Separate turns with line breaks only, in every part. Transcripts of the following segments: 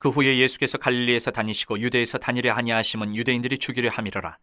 그 후에 예수께서 갈릴리에서 다니시고 유대에서 다니려 아니하심은 유대인들이 죽이려 함이로라.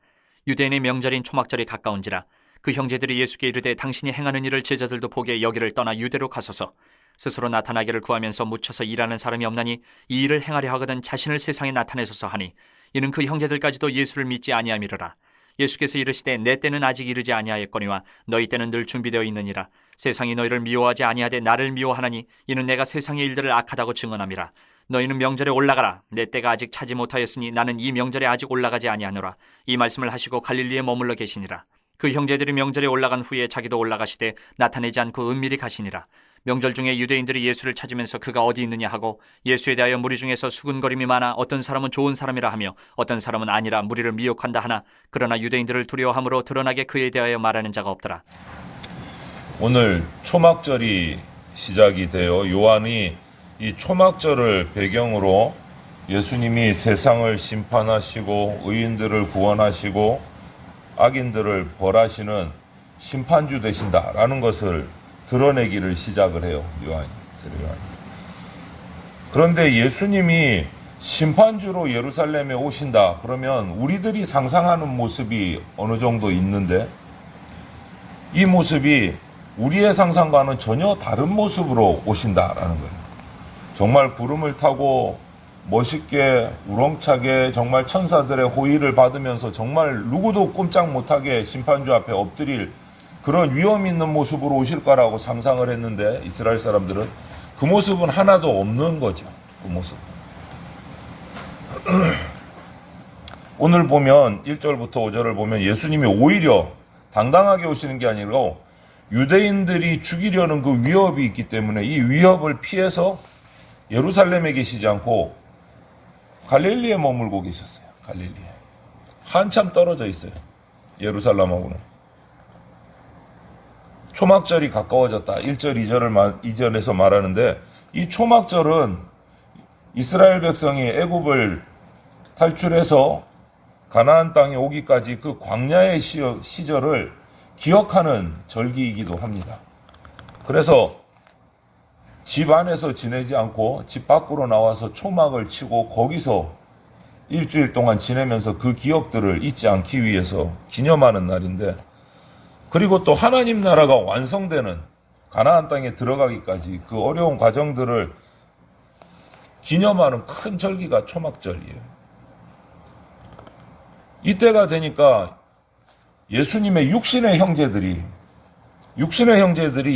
유대인의 명절인 초막절이 가까운지라 그 형제들이 예수께 이르되 당신이 행하는 일을 제자들도 보게 여기를 떠나 유대로 가소서. 스스로 나타나기를 구하면서 묻혀서 일하는 사람이 없나니 이 일을 행하려 하거든 자신을 세상에 나타내소서 하니 이는 그 형제들까지도 예수를 믿지 아니함이로라. 예수께서 이르시되 내 때는 아직 이르지 아니하였거니와 너희 때는 늘 준비되어 있느니라. 세상이 너희를 미워하지 아니하되 나를 미워하나니 이는 내가 세상의 일들을 악하다고 증언함이라. 너희는 명절에 올라가라. 내 때가 아직 차지 못하였으니 나는 이 명절에 아직 올라가지 아니하노라. 이 말씀을 하시고 갈릴리에 머물러 계시니라. 그 형제들이 명절에 올라간 후에 자기도 올라가시되 나타내지 않고 은밀히 가시니라. 명절 중에 유대인들이 예수를 찾으면서 그가 어디 있느냐 하고 예수에 대하여 무리 중에서 수군거림이 많아 어떤 사람은 좋은 사람이라 하며 어떤 사람은 아니라 무리를 미혹한다 하나 그러나 유대인들을 두려워함으로 드러나게 그에 대하여 말하는 자가 없더라.
오늘 초막절이 시작이 되어 요한이 이 초막절을 배경으로 예수님이 세상을 심판하시고 의인들을 구원하시고 악인들을 벌하시는 심판주 되신다라는 것을 드러내기를 시작을 해요. 요한이. 그런데 예수님이 심판주로 예루살렘에 오신다 그러면 우리들이 상상하는 모습이 어느 정도 있는데 이 모습이 우리의 상상과는 전혀 다른 모습으로 오신다라는 거예요. 정말 구름을 타고 멋있게 우렁차게 정말 천사들의 호의를 받으면서 정말 누구도 꼼짝 못하게 심판주 앞에 엎드릴 그런 위험 있는 모습으로 오실 거라고 상상을 했는데 이스라엘 사람들은 그 모습은 하나도 없는 거죠. 그 모습. 오늘 보면 1절부터 5절을 보면 예수님이 오히려 당당하게 오시는 게 아니고 유대인들이 죽이려는 그 위협이 있기 때문에 이 위협을 피해서 예루살렘에 계시지 않고 갈릴리에 머물고 계셨어요. 갈릴리에. 한참 떨어져 있어요. 예루살렘하고는. 초막절이 가까워졌다. 1절, 2절에서 말하는데 이 초막절은 이스라엘 백성이 애굽을 탈출해서 가나안 땅에 오기까지 그 광야의 시절을 기억하는 절기이기도 합니다. 그래서 집 안에서 지내지 않고 집 밖으로 나와서 초막을 치고 거기서 일주일 동안 지내면서 그 기억들을 잊지 않기 위해서 기념하는 날인데 그리고 또 하나님 나라가 완성되는 가나안 땅에 들어가기까지 그 어려운 과정들을 기념하는 큰 절기가 초막절이에요. 이때가 되니까 예수님의 육신의 형제들이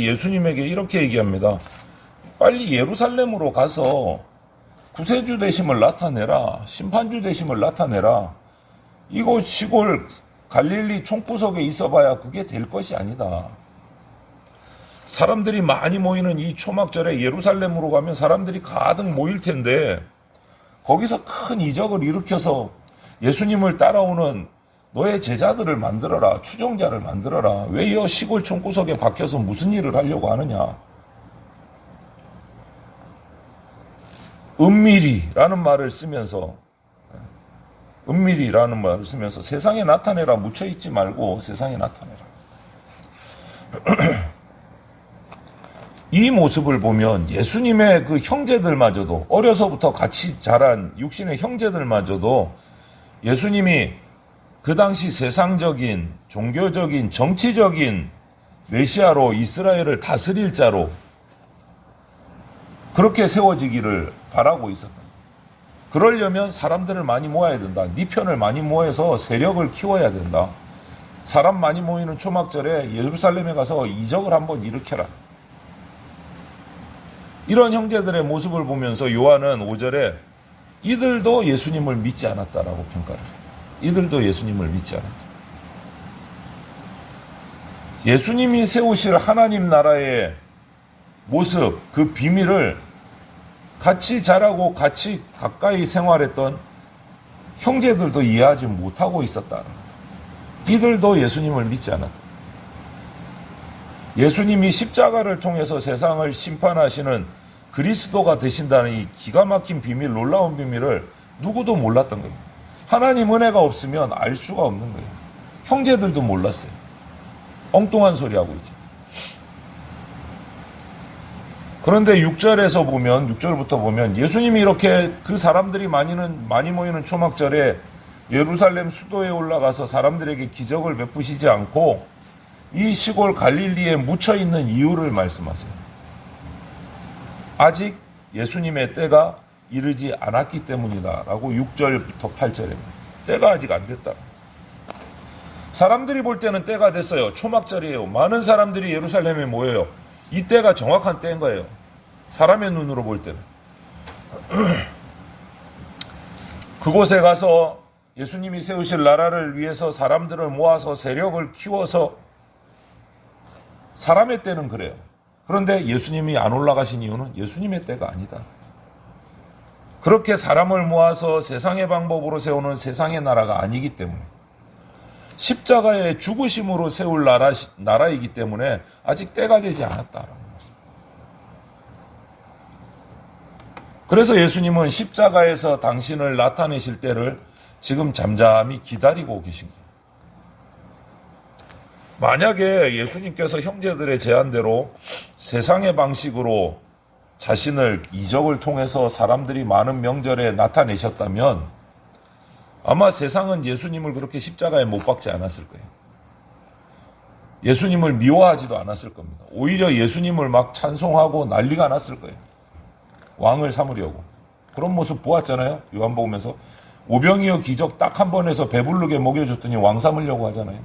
예수님에게 이렇게 얘기합니다. 빨리 예루살렘으로 가서 구세주 되심을 나타내라. 심판주 되심을 나타내라. 이곳 시골 갈릴리 총구석에 있어봐야 그게 될 것이 아니다. 사람들이 많이 모이는 이 초막절에 예루살렘으로 가면 사람들이 가득 모일 텐데 거기서 큰 이적을 일으켜서 예수님을 따라오는 너의 제자들을 만들어라. 추종자를 만들어라. 왜 이 시골 총구석에 박혀서 무슨 일을 하려고 하느냐. 은밀히라는 말을 쓰면서 세상에 나타내라. 묻혀있지 말고 세상에 나타내라. 이 모습을 보면 예수님의 그 형제들마저도 어려서부터 같이 자란 육신의 형제들마저도 예수님이 그 당시 세상적인 종교적인 정치적인 메시아로 이스라엘을 다스릴 자로 그렇게 세워지기를 바라고 있었다. 그러려면 사람들을 많이 모아야 된다. 네 편을 많이 모아서 세력을 키워야 된다. 사람 많이 모이는 초막절에 예루살렘에 가서 이적을 한번 일으켜라. 이런 형제들의 모습을 보면서 요한은 5절에 이들도 예수님을 믿지 않았다라고 평가를 해요. 이들도 예수님을 믿지 않았다. 예수님이 세우실 하나님 나라의 모습, 그 비밀을 같이 자라고 같이 가까이 생활했던 형제들도 이해하지 못하고 있었다. 이들도 예수님을 믿지 않았다. 예수님이 십자가를 통해서 세상을 심판하시는 그리스도가 되신다는 이 기가 막힌 비밀, 놀라운 비밀을 누구도 몰랐던 거예요. 하나님 은혜가 없으면 알 수가 없는 거예요. 형제들도 몰랐어요. 엉뚱한 소리 하고 있죠. 그런데 6절부터 보면 예수님이 이렇게 그 사람들이 많이 모이는 초막절에 예루살렘 수도에 올라가서 사람들에게 기적을 베푸시지 않고 이 시골 갈릴리에 묻혀 있는 이유를 말씀하세요. 아직 예수님의 때가 이르지 않았기 때문이다라고 6절부터 8절에 때가 아직 안 됐다. 사람들이 볼 때는 때가 됐어요. 초막절이에요. 많은 사람들이 예루살렘에 모여요. 이 때가 정확한 때인 거예요. 사람의 눈으로 볼 때는. 그곳에 가서 예수님이 세우실 나라를 위해서 사람들을 모아서 세력을 키워서 사람의 때는 그래요. 그런데 예수님이 안 올라가신 이유는 예수님의 때가 아니다. 그렇게 사람을 모아서 세상의 방법으로 세우는 세상의 나라가 아니기 때문에 십자가의 죽으심으로 세울 나라이기 때문에 아직 때가 되지 않았다라는 것입니다. 그래서 예수님은 십자가에서 당신을 나타내실 때를 지금 잠잠히 기다리고 계신 거예요. 만약에 예수님께서 형제들의 제안대로 세상의 방식으로 자신을 이적을 통해서 사람들이 많은 명절에 나타내셨다면 아마 세상은 예수님을 그렇게 십자가에 못 박지 않았을 거예요. 예수님을 미워하지도 않았을 겁니다. 오히려 예수님을 막 찬송하고 난리가 났을 거예요. 왕을 삼으려고. 그런 모습 보았잖아요. 요한복음에서 오병이어 기적 딱 한 번 해서 배부르게 먹여줬더니 왕 삼으려고 하잖아요.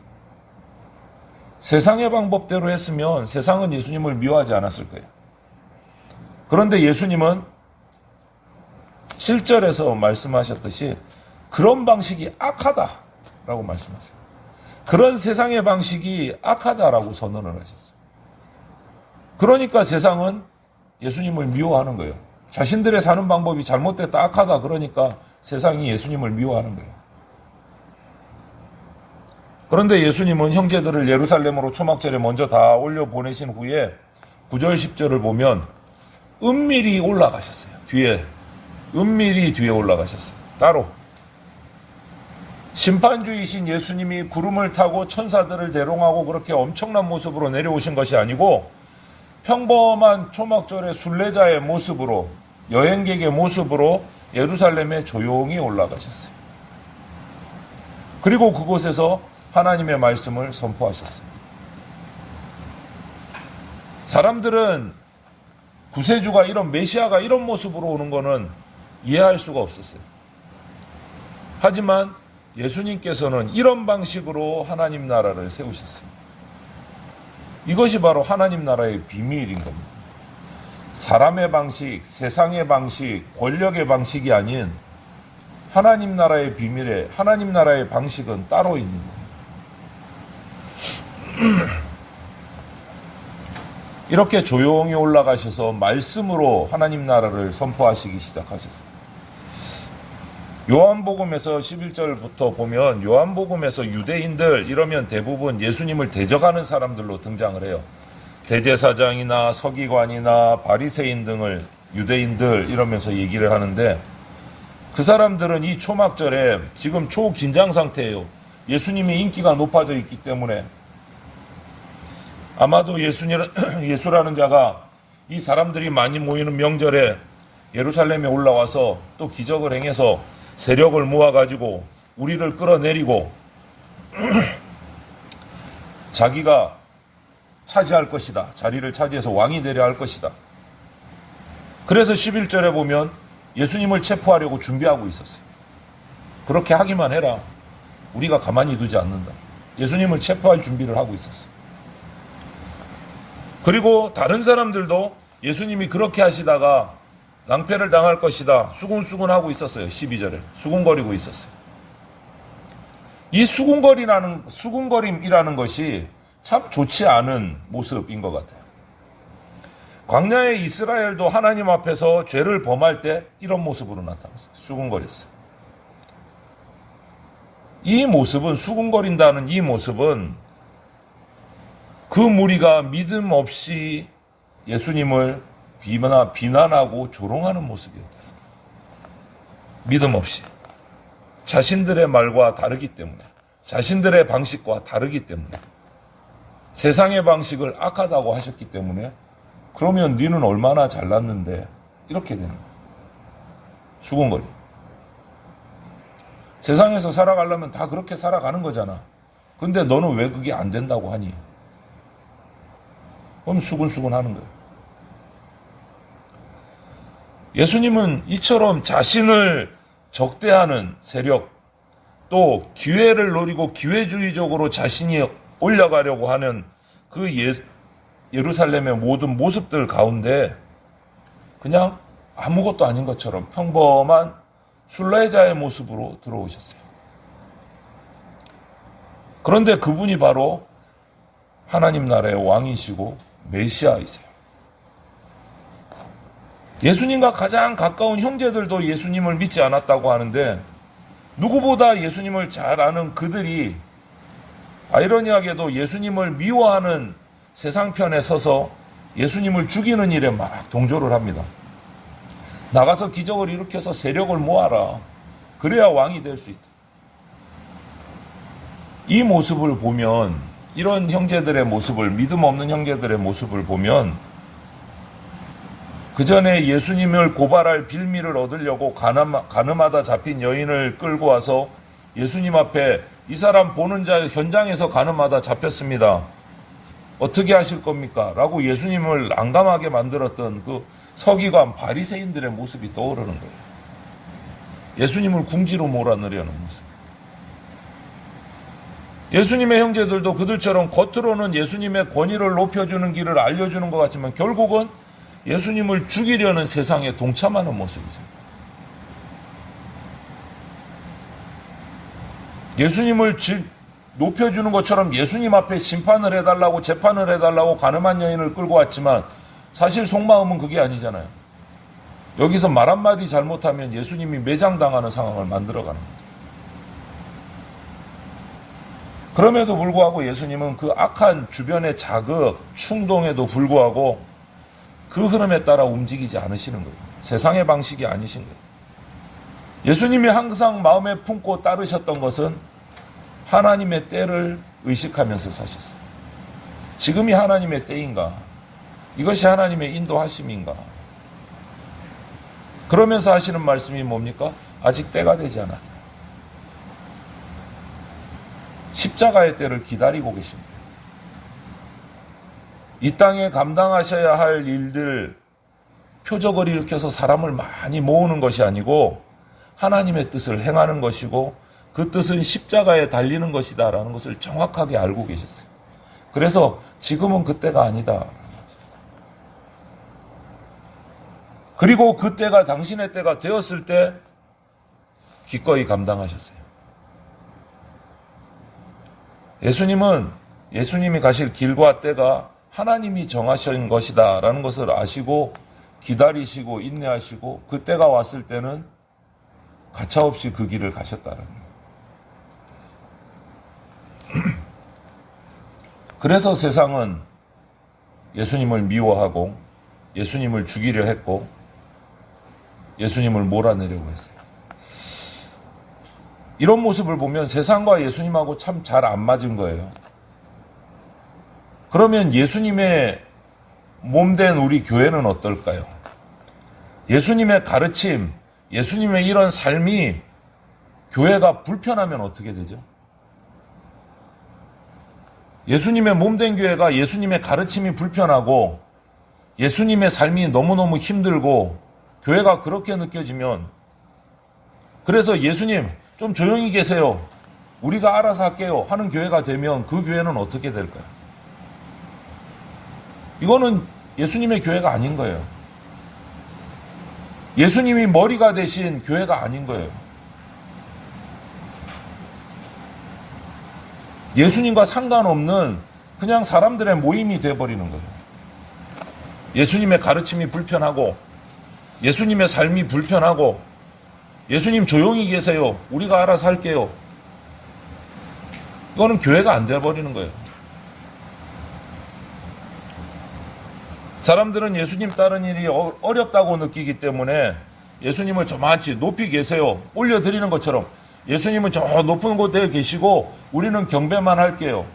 세상의 방법대로 했으면 세상은 예수님을 미워하지 않았을 거예요. 그런데 예수님은 7절에서 말씀하셨듯이 그런 방식이 악하다라고 말씀하세요. 그런 세상의 방식이 악하다라고 선언을 하셨어요. 그러니까 세상은 예수님을 미워하는 거예요. 자신들의 사는 방법이 잘못됐다, 악하다. 그러니까 세상이 예수님을 미워하는 거예요. 그런데 예수님은 형제들을 예루살렘으로 초막절에 먼저 다 올려보내신 후에 9절 10절을 보면 은밀히 올라가셨어요. 은밀히 뒤에 올라가셨어요. 따로 심판주이신 예수님이 구름을 타고 천사들을 대롱하고 그렇게 엄청난 모습으로 내려오신 것이 아니고 평범한 초막절의 순례자의 모습으로, 여행객의 모습으로 예루살렘에 조용히 올라가셨어요. 그리고 그곳에서 하나님의 말씀을 선포하셨어요. 사람들은 구세주가 이런 메시아가 이런 모습으로 오는 거는 이해할 수가 없었어요. 하지만 예수님께서는 이런 방식으로 하나님 나라를 세우셨어요. 이것이 바로 하나님 나라의 비밀인 겁니다. 사람의 방식, 세상의 방식, 권력의 방식이 아닌 하나님 나라의 비밀에 하나님 나라의 방식은 따로 있는 거예요. 이렇게 조용히 올라가셔서 말씀으로 하나님 나라를 선포하시기 시작하셨어요. 요한복음에서 11절부터 보면 요한복음에서 유대인들 이러면 대부분 예수님을 대적하는 사람들로 등장을 해요. 대제사장이나 서기관이나 바리새인 등을 유대인들 이러면서 얘기를 하는데 그 사람들은 이 초막절에 지금 초긴장 상태예요. 예수님의 인기가 높아져 있기 때문에 아마도 예수라는 자가 이 사람들이 많이 모이는 명절에 예루살렘에 올라와서 또 기적을 행해서 세력을 모아가지고 우리를 끌어내리고 자기가 차지할 것이다. 자리를 차지해서 왕이 되려 할 것이다. 그래서 11절에 보면 예수님을 체포하려고 준비하고 있었어요. 그렇게 하기만 해라. 우리가 가만히 두지 않는다. 예수님을 체포할 준비를 하고 있었어요. 그리고 다른 사람들도 예수님이 그렇게 하시다가 낭패를 당할 것이다. 수군수군하고 있었어요. 12절에. 수군거리고 있었어요. 이 수군거림이라는 것이 참 좋지 않은 모습인 것 같아요. 광야의 이스라엘도 하나님 앞에서 죄를 범할 때 이런 모습으로 나타났어요. 수군거렸어요. 이 모습은, 수군거린다는 이 모습은 그 무리가 믿음 없이 예수님을 비난하고 조롱하는 모습이었다. 믿음 없이. 자신들의 말과 다르기 때문에, 자신들의 방식과 다르기 때문에, 세상의 방식을 악하다고 하셨기 때문에 그러면 니는 얼마나 잘났는데 이렇게 되는 거예요. 수군거리. 세상에서 살아가려면 다 그렇게 살아가는 거잖아. 근데 너는 왜 그게 안 된다고 하니? 그럼 수군수군 하는 거예요. 예수님은 이처럼 자신을 적대하는 세력, 또 기회를 노리고 기회주의적으로 자신이 올라가려고 하는 그 예루살렘의 모든 모습들 가운데 그냥 아무것도 아닌 것처럼 평범한 순례자의 모습으로 들어오셨어요. 그런데 그분이 바로 하나님 나라의 왕이시고 메시아이세요. 예수님과 가장 가까운 형제들도 예수님을 믿지 않았다고 하는데 누구보다 예수님을 잘 아는 그들이 아이러니하게도 예수님을 미워하는 세상 편에 서서 예수님을 죽이는 일에 막 동조를 합니다. 나가서 기적을 일으켜서 세력을 모아라. 그래야 왕이 될 수 있다. 이 모습을 보면, 이런 형제들의 모습을, 믿음 없는 형제들의 모습을 보면 그 전에 예수님을 고발할 빌미를 얻으려고 가늠하다 잡힌 여인을 끌고 와서 예수님 앞에 이 사람 보는 자 현장에서 가늠하다 잡혔습니다. 어떻게 하실 겁니까? 라고 예수님을 난감하게 만들었던 그 서기관 바리새인들의 모습이 떠오르는 거예요. 예수님을 궁지로 몰아넣으려는 모습. 예수님의 형제들도 그들처럼 겉으로는 예수님의 권위를 높여주는 길을 알려주는 것 같지만 결국은 예수님을 죽이려는 세상에 동참하는 모습이죠. 예수님을 높여주는 것처럼 예수님 앞에 심판을 해달라고 재판을 해달라고 가늠한 여인을 끌고 왔지만 사실 속마음은 그게 아니잖아요. 여기서 말 한마디 잘못하면 예수님이 매장당하는 상황을 만들어가는 거죠. 그럼에도 불구하고 예수님은 그 악한 주변의 자극, 충동에도 불구하고 그 흐름에 따라 움직이지 않으시는 거예요. 세상의 방식이 아니신 거예요. 예수님이 항상 마음에 품고 따르셨던 것은 하나님의 때를 의식하면서 사셨어요. 지금이 하나님의 때인가? 이것이 하나님의 인도하심인가? 그러면서 하시는 말씀이 뭡니까? 아직 때가 되지 않았다. 십자가의 때를 기다리고 계십니다. 이 땅에 감당하셔야 할 일들, 표적을 일으켜서 사람을 많이 모으는 것이 아니고 하나님의 뜻을 행하는 것이고 그 뜻은 십자가에 달리는 것이다 라는 것을 정확하게 알고 계셨어요. 그래서 지금은 그때가 아니다. 그리고 그때가 당신의 때가 되었을 때 기꺼이 감당하셨어요. 예수님이 가실 길과 때가 하나님이 정하신 것이다 라는 것을 아시고 기다리시고 인내하시고 그 때가 왔을 때는 가차없이 그 길을 가셨다라는 거예요. 그래서 세상은 예수님을 미워하고 예수님을 죽이려 했고 예수님을 몰아내려고 했어요. 이런 모습을 보면 세상과 예수님하고 참 잘 안 맞은 거예요. 그러면 예수님의 몸된 우리 교회는 어떨까요? 예수님의 가르침, 예수님의 이런 삶이 교회가 불편하면 어떻게 되죠? 예수님의 몸된 교회가 예수님의 가르침이 불편하고 예수님의 삶이 너무너무 힘들고 교회가 그렇게 느껴지면 그래서 예수님 좀 조용히 계세요. 우리가 알아서 할게요. 하는 교회가 되면 그 교회는 어떻게 될까요? 이거는 예수님의 교회가 아닌 거예요. 예수님이 머리가 되신 교회가 아닌 거예요. 예수님과 상관없는 그냥 사람들의 모임이 돼버리는 거예요. 예수님의 가르침이 불편하고 예수님의 삶이 불편하고 예수님 조용히 계세요. 우리가 알아서 할게요. 이거는 교회가 안 돼버리는 거예요. 사람들은 예수님 따르는 일이 어렵다고 느끼기 때문에 예수님을 저만치 높이 계세요. 올려드리는 것처럼 예수님은 저 높은 곳에 계시고 우리는 경배만 할게요.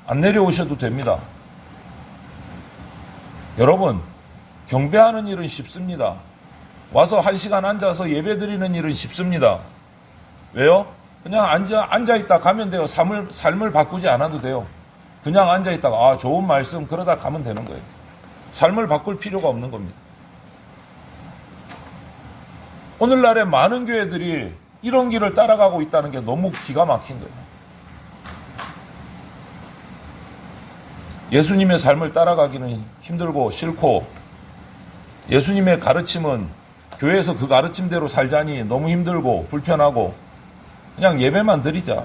안 내려오셔도 됩니다. 여러분, 경배하는 일은 쉽습니다. 와서 1시간 앉아서 예배 드리는 일은 쉽습니다. 왜요? 그냥 앉아 있다 가면 돼요. 삶을 바꾸지 않아도 돼요. 그냥 앉아 있다가 좋은 말씀 그러다 가면 되는 거예요. 삶을 바꿀 필요가 없는 겁니다. 오늘날의 많은 교회들이 이런 길을 따라가고 있다는 게 너무 기가 막힌 거예요. 예수님의 삶을 따라가기는 힘들고 싫고, 예수님의 가르침은 교회에서 그 가르침대로 살자니 너무 힘들고 불편하고, 그냥 예배만 드리자.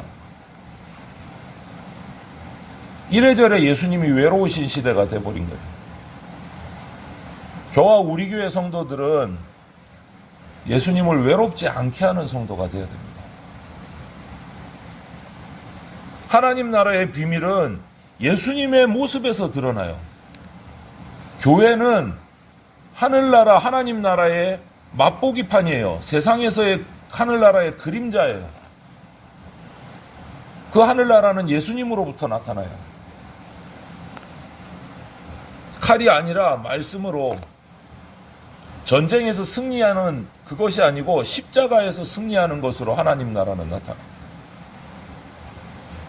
이래저래 예수님이 외로우신 시대가 돼버린 거예요. 저와 우리 교회 성도들은 예수님을 외롭지 않게 하는 성도가 되어야 됩니다. 하나님 나라의 비밀은 예수님의 모습에서 드러나요. 교회는 하늘나라, 하나님 나라의 맛보기판이에요. 세상에서의 하늘나라의 그림자예요. 그 하늘나라는 예수님으로부터 나타나요. 칼이 아니라 말씀으로 전쟁에서 승리하는 그것이 아니고 십자가에서 승리하는 것으로 하나님 나라는 나타납니다.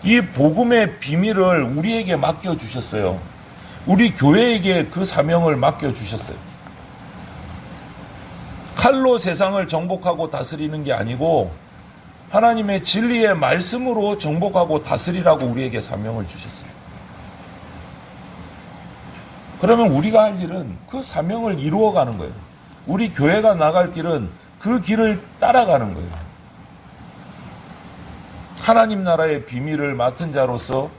이 복음의 비밀을 우리에게 맡겨주셨어요. 우리 교회에게 그 사명을 맡겨주셨어요. 칼로 세상을 정복하고 다스리는 게 아니고 하나님의 진리의 말씀으로 정복하고 다스리라고 우리에게 사명을 주셨어요. 그러면 우리가 할 일은 그 사명을 이루어가는 거예요. 우리 교회가 나갈 길은 그 길을 따라가는 거예요. 하나님 나라의 비밀을 맡은 자로서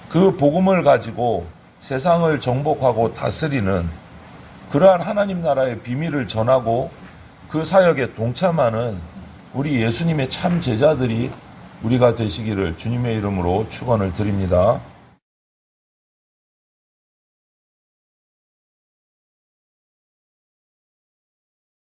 그 복음을 가지고 세상을 정복하고 다스리는 그러한 하나님 나라의 비밀을 전하고 그 사역에 동참하는 우리 예수님의 참 제자들이 우리가 되시기를 주님의 이름으로 축원을 드립니다.